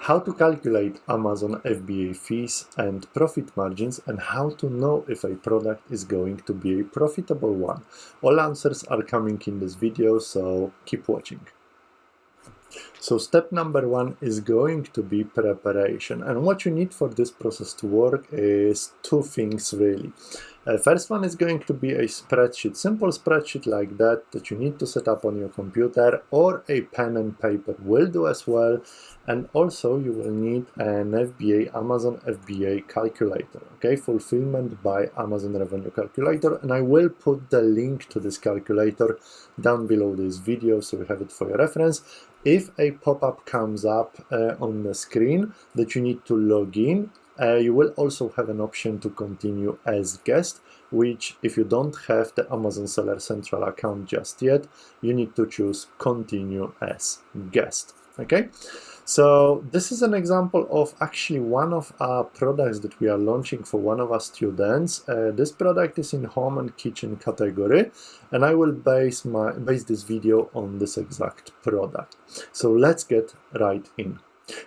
how to calculate Amazon FBA fees and profit margins, and how to know if a product is going to be a profitable one. All answers are coming in this video, so keep watching. So step number one is going to be preparation, and what you need for this process to work is two things really. First one is going to be a spreadsheet, simple spreadsheet like that you need to set up on your computer, or a pen and paper will do as well. And also you will need an FBA, Amazon FBA calculator, okay, fulfillment by Amazon revenue calculator, and I will put the link to this calculator down below this video so you have it for your reference. If a pop-up comes up on the screen that you need to log in, you will also have an option to continue as guest, which if you don't have the Amazon Seller Central account just yet, you need to choose continue as guest, okay? So this is an example of actually one of our products that we are launching for one of our students. This product is in home and kitchen category, and I will base this video on this exact product. So let's get right in.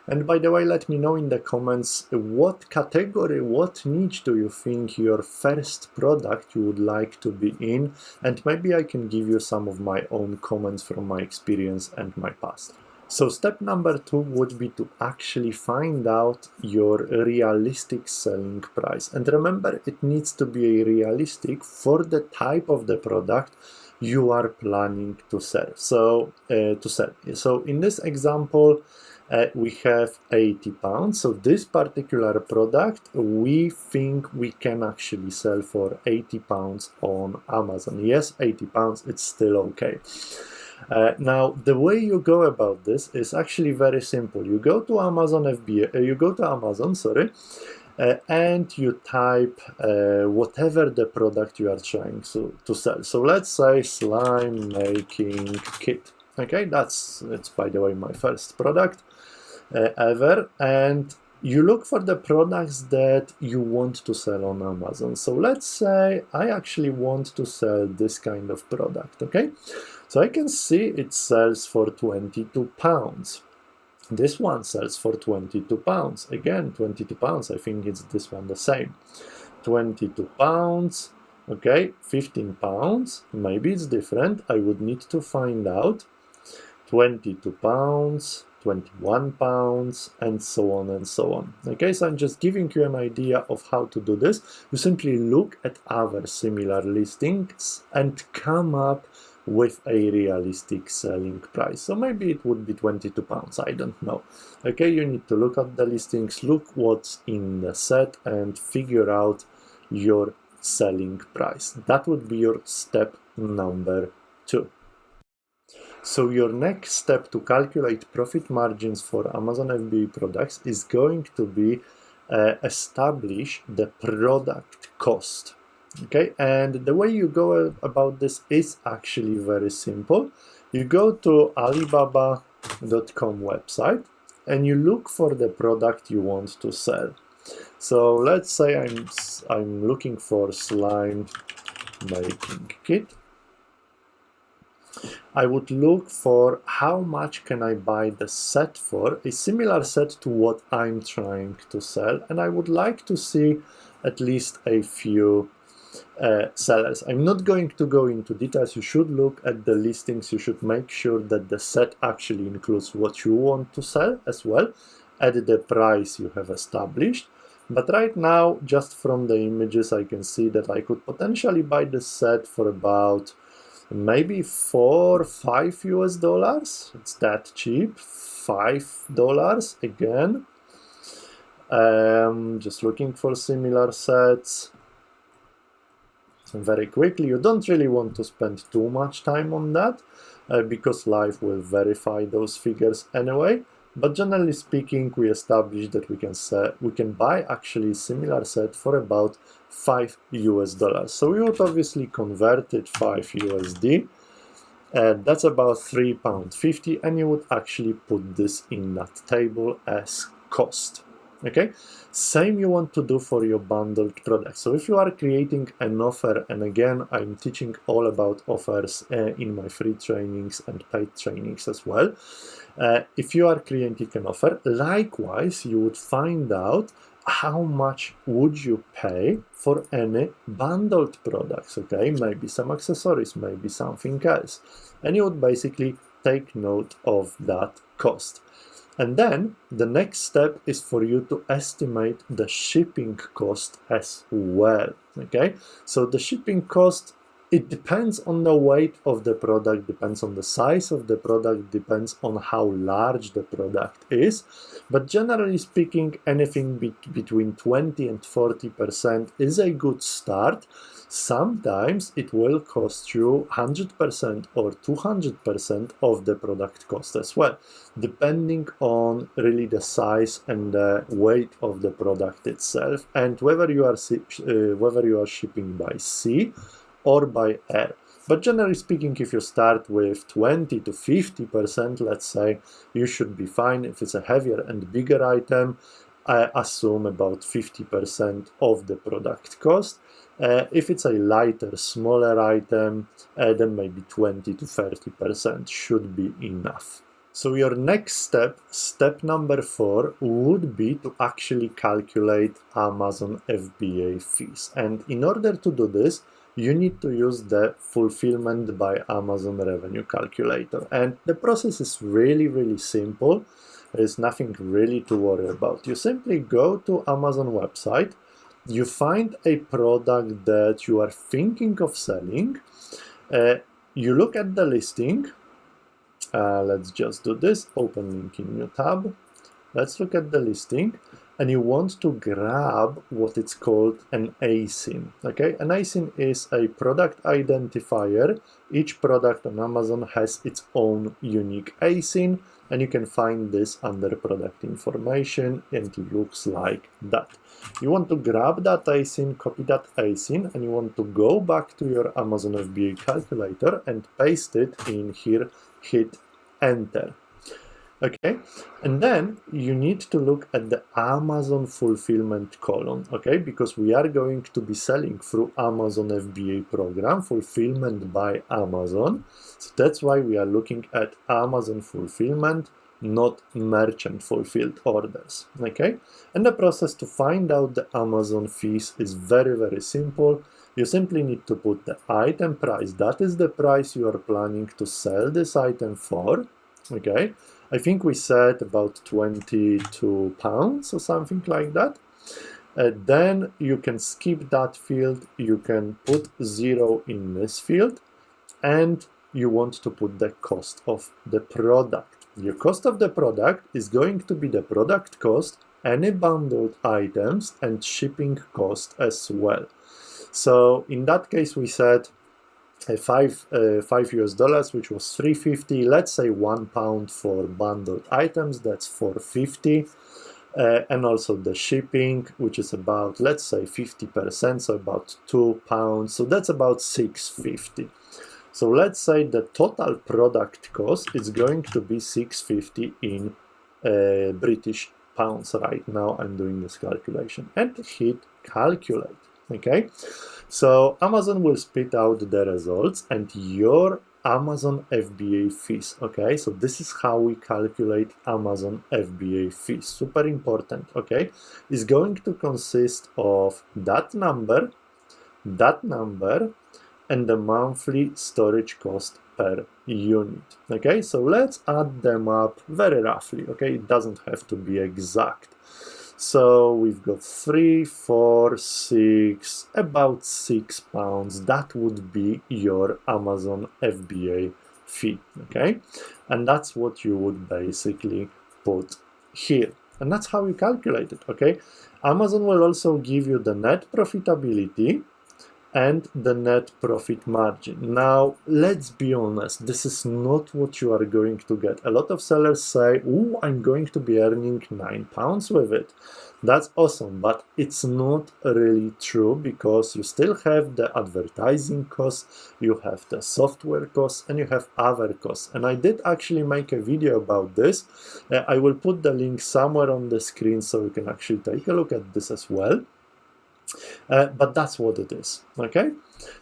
And by the way, let me know in the comments what category, what niche do you think your first product you would like to be in, and maybe I can give you some of my own comments from my experience and my past. So step number two would be to actually find out your realistic selling price. And remember, it needs to be realistic for the type of the product you are planning to sell. So in this example, we have £80. So this particular product, we think we can actually sell for £80 on Amazon. Yes, £80, it's still okay. Now, the way you go about this is actually very simple. You go to Amazon and you type whatever the product you are trying to sell. So let's say slime making kit. Okay, it's by the way my first product ever, and you look for the products that you want to sell on Amazon. So let's say I actually want to sell this kind of product, okay? So I can see it sells for £22. This one sells for £22. Again, £22, I think it's this one the same. £22, okay, £15, maybe it's different, I would need to find out. £22, £21, and so on and so on. Okay, so I'm just giving you an idea of how to do this. You simply look at other similar listings and come up with a realistic selling price. So maybe it would be £22, I don't know. Okay, you need to look at the listings, look what's in the set, and figure out your selling price. That would be your step number two. So your next step to calculate profit margins for Amazon FBA products is going to be establish the product cost. Okay, and the way you go about this is actually very simple. You go to Alibaba.com website and you look for the product you want to sell. So let's say I'm looking for slime making kit. I would look for how much can I buy the set for, a similar set to what I'm trying to sell, and I would like to see at least a few sellers. I'm not going to go into details. You should look at the listings. You should make sure that the set actually includes what you want to sell as well at the price you have established. But right now, just from the images, I can see that I could potentially buy the set for about maybe $4-5 US. It's that cheap. $5 again. Just looking for similar sets. Very quickly, you don't really want to spend too much time on that because live will verify those figures anyway. But generally speaking, we established that we can buy actually similar set for about $5 US. So we would obviously convert it 5 USD, and that's about £3.50, and you would actually put this in that table as cost. Okay, same you want to do for your bundled products. So if you are creating an offer, and again, I'm teaching all about offers in my free trainings and paid trainings as well. If you are creating an offer, likewise, you would find out how much would you pay for any bundled products, okay? Maybe some accessories, maybe something else. And you would basically take note of that cost. And then the next step is for you to estimate the shipping cost as well, okay? So the shipping cost, it depends on the weight of the product, depends on the size of the product, depends on how large the product is. But generally speaking, anything between 20 and 40% is a good start. Sometimes it will cost you 100% or 200% of the product cost as well, depending on really the size and the weight of the product itself, and whether you are shipping by sea or by air. But generally speaking, if you start with 20 to 50%, let's say, you should be fine. If it's a heavier and bigger item, I assume about 50% of the product cost. If it's a lighter, smaller item, then maybe 20 to 30% should be enough. So your next step, step number 4, would be to actually calculate Amazon FBA fees. And in order to do this, you need to use the fulfillment by Amazon revenue calculator. And the process is really, really simple. There's nothing really to worry about. You simply go to Amazon website, you find a product that you are thinking of selling, you look at the listing. Let's just do this, open link in new tab. Let's look at the listing, and you want to grab what it's called an ASIN, okay? An ASIN is a product identifier. Each product on Amazon has its own unique ASIN, and you can find this under product information, and it looks like that. You want to grab that ASIN, copy that ASIN, and you want to go back to your Amazon FBA calculator and paste it in here, hit enter. Okay, and then you need to look at the Amazon fulfillment column, okay, because we are going to be selling through Amazon FBA program, fulfillment by Amazon. So that's why we are looking at Amazon fulfillment, not merchant fulfilled orders, okay? And the process to find out the Amazon fees is very, very simple. You simply need to put the item price. That is the price you are planning to sell this item for, okay? I think we said about 22 pounds or something like that. Then you can skip that field. You can put 0 in this field, and you want to put the cost of the product. Your cost of the product is going to be the product cost, any bundled items, and shipping cost as well. So in that case, we said $5 US, which was $3.50. Let's say £1 for bundled items, that's $4.50. And also the shipping, which is about, let's say 50%, so about £2. So that's about $6.50. So let's say the total product cost is going to be $6.50 in British pounds. Right now I'm doing this calculation, and hit calculate. Okay, so Amazon will spit out the results and your Amazon FBA fees. Okay, so this is how we calculate Amazon FBA fees. Super important. Okay, is going to consist of that number, and the monthly storage cost per unit. Okay, so let's add them up very roughly. Okay, it doesn't have to be exact. So we've got 3, 4, 6, about £6. That would be your Amazon FBA fee, okay? And that's what you would basically put here. And that's how you calculate it, okay? Amazon will also give you the net profitability and the net profit margin. Now, let's be honest, this is not what you are going to get. A lot of sellers say, oh, I'm going to be earning £9 with it. That's awesome, but it's not really true, because you still have the advertising costs, you have the software costs, and you have other costs. And I did actually make a video about this. I will put the link somewhere on the screen so you can actually take a look at this as well. But that's what it is, okay?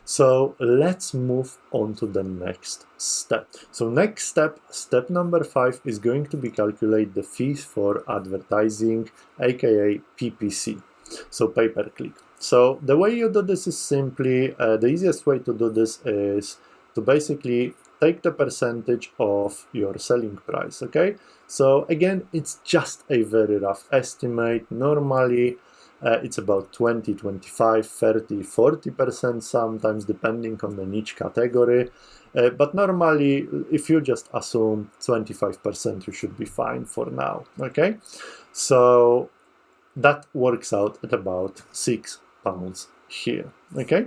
So let's move on to the next step. So next step number 5, is going to be calculate the fees for advertising, aka PPC, so pay-per-click. So the way you do this is simply, the easiest way to do this is to basically take the percentage of your selling price, okay? So again, it's just a very rough estimate. Normally, it's about 20, 25, 30, 40% sometimes, depending on the niche category. But normally, if you just assume 25%, you should be fine for now, okay? So that works out at about £6 here, okay?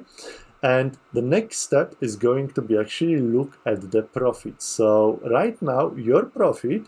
And the next step is going to be actually look at the profit. So right now, your profit,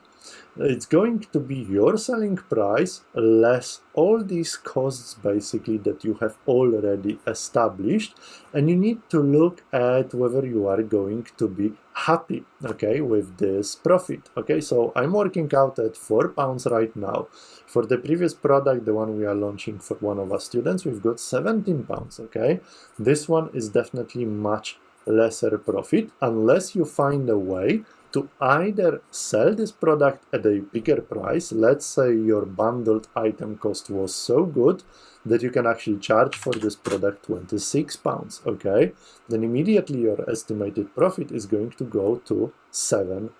it's going to be your selling price less all these costs basically that you have already established, and you need to look at whether you are going to be happy, okay, with this profit. Okay, so I'm working out at £4 right now. For the previous product, the one we are launching for one of our students, we've got £17, okay? This one is definitely much lesser profit unless you find a way to either sell this product at a bigger price. Let's say your bundled item cost was so good that you can actually charge for this product £26, okay? Then immediately your estimated profit is going to go to £7.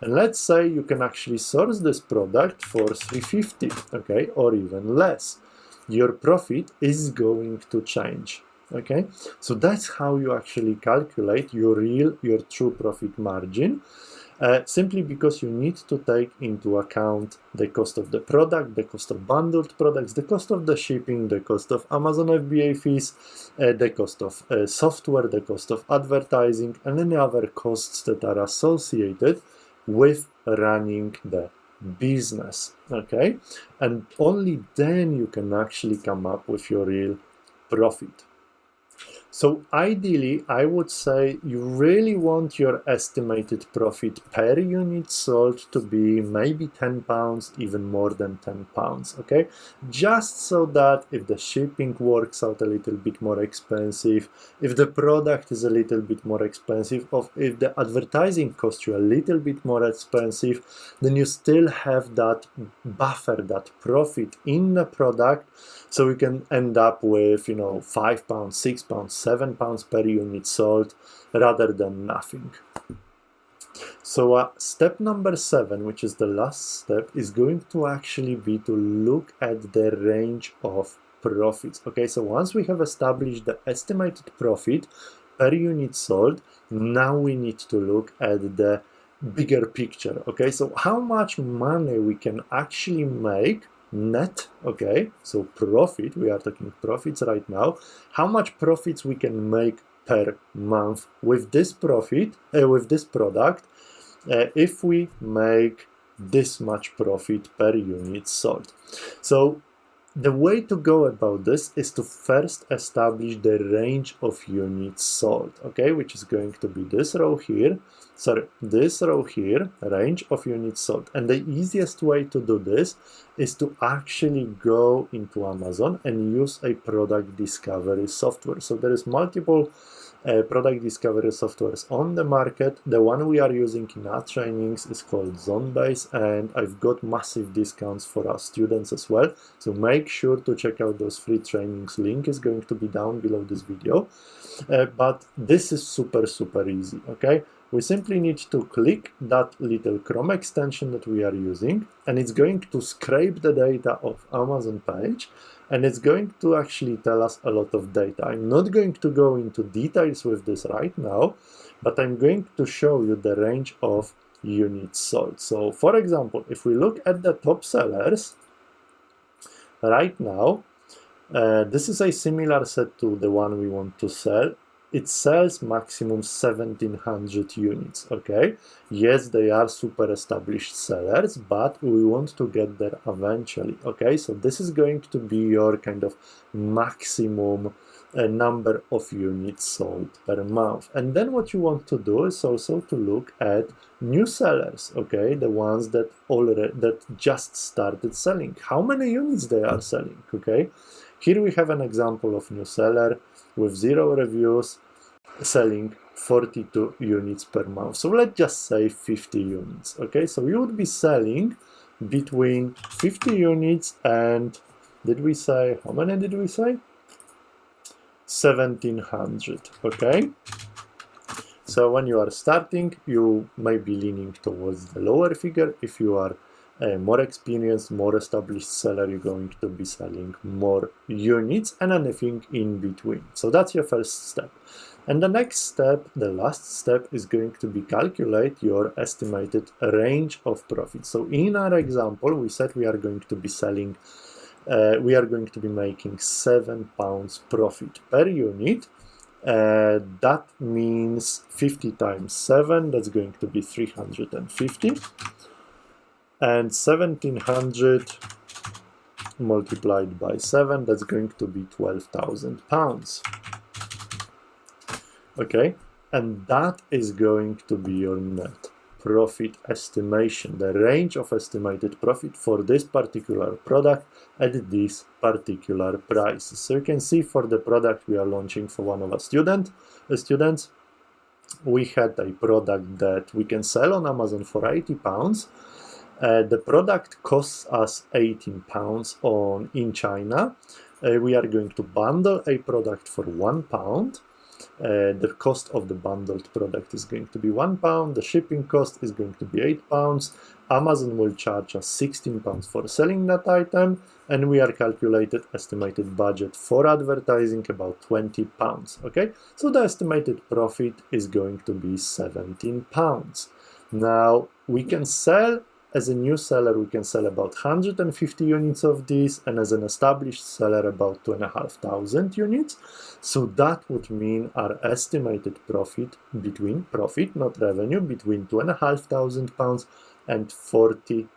And let's say you can actually source this product for £3.50, okay, or even less. Your profit is going to change. Okay, so that's how you actually calculate your true profit margin, simply because you need to take into account the cost of the product, the cost of bundled products, the cost of the shipping, the cost of Amazon FBA fees, the cost of software, the cost of advertising, and any other costs that are associated with running the business. Okay, and only then you can actually come up with your real profit. So ideally, I would say you really want your estimated profit per unit sold to be maybe £10, even more than £10, okay? Just so that if the shipping works out a little bit more expensive, if the product is a little bit more expensive, or if the advertising costs you a little bit more expensive, then you still have that buffer, that profit in the product, so you can end up with, you know, £5, £6, £7 per unit sold rather than nothing. So step number 7, which is the last step, is going to actually be to look at the range of profits. Okay, so once we have established the estimated profit per unit sold, now we need to look at the bigger picture. Okay, so how much money we can actually make net, okay, so profit, we are talking profits right now, how much profits we can make per month with this profit, with this product, if we make this much profit per unit sold. So the way to go about this is to first establish the range of units sold, okay, which is going to be this row here, range of units sold. And the easiest way to do this is to actually go into Amazon and use a product discovery software. So there is multiple product discovery softwares on the market. The one we are using in our trainings is called Zonebase, and I've got massive discounts for our students as well. So make sure to check out those free trainings. Link is going to be down below this video. But this is super easy, okay? We simply need to click that little Chrome extension that we are using, and it's going to scrape the data of Amazon page, and it's going to actually tell us a lot of data. I'm not going to go into details with this right now, but I'm going to show you the range of units sold. So for example, if we look at the top sellers right now, this is a similar set to the one we want to sell. It sells maximum 1700 units, okay? Yes, they are super established sellers, but we want to get there eventually, okay? So this is going to be your kind of maximum number of units sold per month. And then what you want to do is also to look at new sellers, okay? The ones that just started selling. How many units they are selling, okay? Here we have an example of new seller with 0 reviews selling 42 units per month. So let's just say 50 units. Okay, so you would be selling between 50 units and, did we say, how many did we say? 1700. Okay, so when you are starting, you may be leaning towards the lower figure. If you are a more experienced, more established seller, you're going to be selling more units and anything in between. So that's your first step. And the next step, the last step, is going to be calculate your estimated range of profit. So in our example, we said we are going to be selling, we are going to be making £7 profit per unit. That means 50 times 7, that's going to be 350. And 1700 multiplied by 7, that's going to be £12,000. Okay, and that is going to be your net profit estimation, the range of estimated profit for this particular product at this particular price. So you can see for the product we are launching for one of our students, we had a product that we can sell on Amazon for £80. The product costs us £18 in China. We are going to bundle a product for £1. The cost of the bundled product is going to be £1. The shipping cost is going to be £8. Amazon will charge us £16 for selling that item, and we are calculated estimated budget for advertising about £20. Okay, so the estimated profit is going to be £17. Now we can sell. As a new seller, we can sell about 150 units of these, and as an established seller, about 2,500 units. So that would mean our estimated profit, not revenue, between £2,500 and £42,000.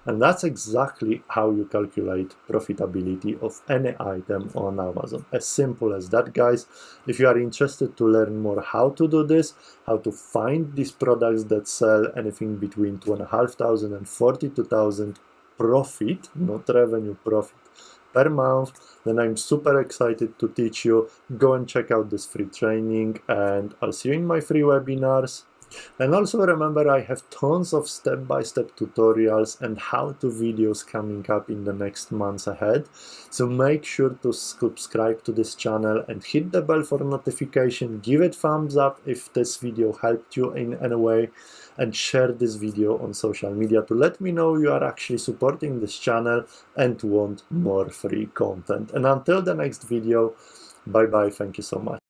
And that's exactly how you calculate profitability of any item on Amazon. As simple as that, guys. If you are interested to learn more how to do this, how to find these products that sell anything between £2,500 and £42,000 profit, not revenue, profit per month, then I'm super excited to teach you. Go and check out this free training, and I'll see you in my free webinars. And also remember, I have tons of step-by-step tutorials and how-to videos coming up in the next months ahead. So make sure to subscribe to this channel and hit the bell for notification. Give it thumbs up if this video helped you in any way, and share this video on social media to let me know you are actually supporting this channel and want more free content. And until the next video, bye bye, thank you so much.